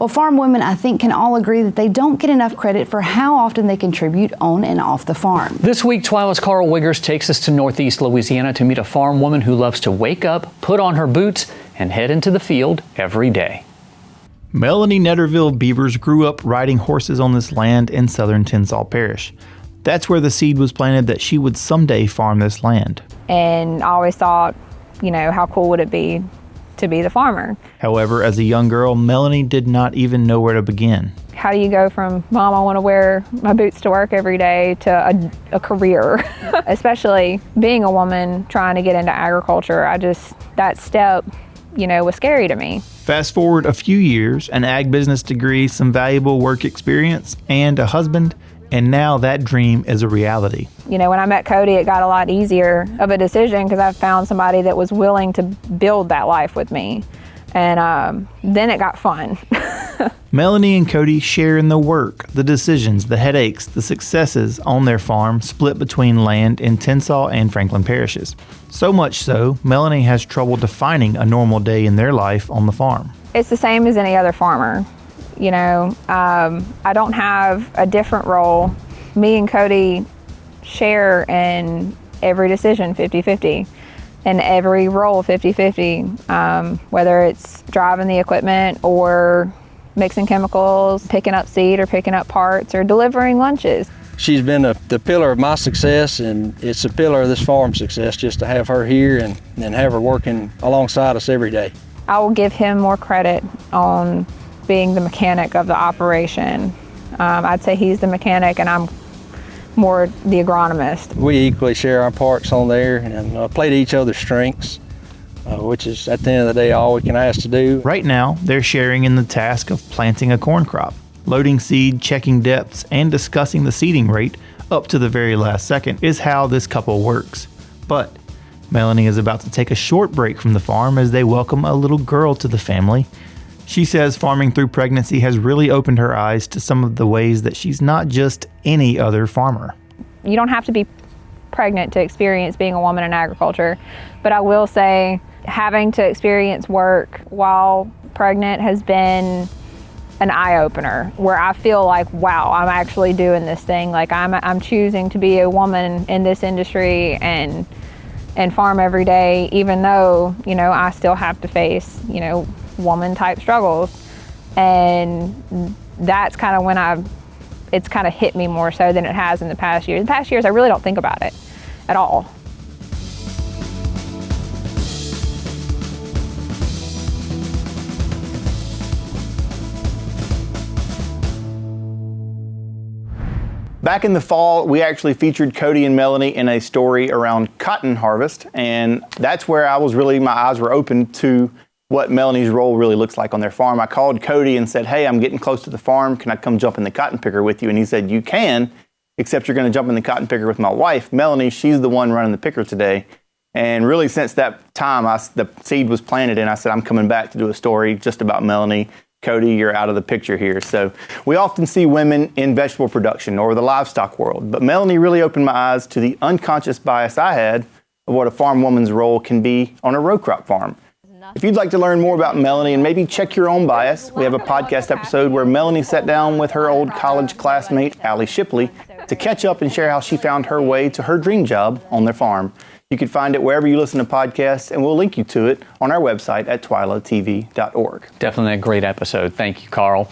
Well, farm women, I think, can all agree that they don't get enough credit for how often they contribute on and off the farm. This week, TWILA's Karl Wiggers takes us to Northeast Louisiana to meet a farm woman who loves to wake up, put on her boots, and head into the field every day. Melanie Beavers grew up riding horses on this land in southern Tensas Parish. That's where the seed was planted that she would someday farm this land. And I always thought, how cool would it be to be the farmer? However, as a young girl, Melanie did not even know where to begin. How do you go from, Mom, I want to wear my boots to work every day, to a career? Especially being a woman trying to get into agriculture, that step, was scary to me. Fast forward a few years, an ag business degree, some valuable work experience, and a husband, and now that dream is a reality. When I met Cody, it got a lot easier of a decision because I found somebody that was willing to build that life with me. And then it got fun. Melanie and Cody share in the work, the decisions, the headaches, the successes on their farm split between land in Tensas and Franklin parishes. So much so, Melanie has trouble defining a normal day in their life on the farm. It's the same as any other farmer. I don't have a different role. Me and Cody share in every decision 50-50. And every role 50-50, whether it's driving the equipment or mixing chemicals, picking up seed or picking up parts or delivering lunches. She's been the pillar of my success, and it's a pillar of this farm's success just to have her here and have her working alongside us every day. I will give him more credit on being the mechanic of the operation. I'd say he's the mechanic and I'm more the agronomist. We equally share our parts on there and play to each other's strengths, which is at the end of the day all we can ask to do. Right now, they're sharing in the task of planting a corn crop, loading seed, checking depths, and discussing the seeding rate up to the very last second is how this couple works. But Melanie is about to take a short break from the farm as they welcome a little girl to the family. She says farming through pregnancy has really opened her eyes to some of the ways that she's not just any other farmer. You don't have to be pregnant to experience being a woman in agriculture, but I will say having to experience work while pregnant has been an eye-opener where I feel like, wow, I'm actually doing this thing. Like I'm choosing to be a woman in this industry and farm every day, even though, I still have to face, woman type struggles. And that's kind of when it's kind of hit me more so than it has in the past years. In the past years, I really don't think about it at all. Back in the fall, we actually featured Cody and Melanie in a story around cotton harvest, and that's where my eyes were open to what Melanie's role really looks like on their farm. I called Cody and said, hey, I'm getting close to the farm. Can I come jump in the cotton picker with you? And he said, you can, except you're going to jump in the cotton picker with my wife, Melanie. She's the one running the picker today. And really since that time, the seed was planted, and I said, I'm coming back to do a story just about Melanie. Cody, you're out of the picture here. So we often see women in vegetable production or the livestock world, but Melanie really opened my eyes to the unconscious bias I had of what a farm woman's role can be on a row crop farm. If you'd like to learn more about Melanie and maybe check your own bias, we have a podcast episode where Melanie sat down with her old college classmate, Allie Shipley, to catch up and share how she found her way to her dream job on their farm. You can find it wherever you listen to podcasts, and we'll link you to it on our website at twilatv.org. Definitely a great episode. Thank you, Karl.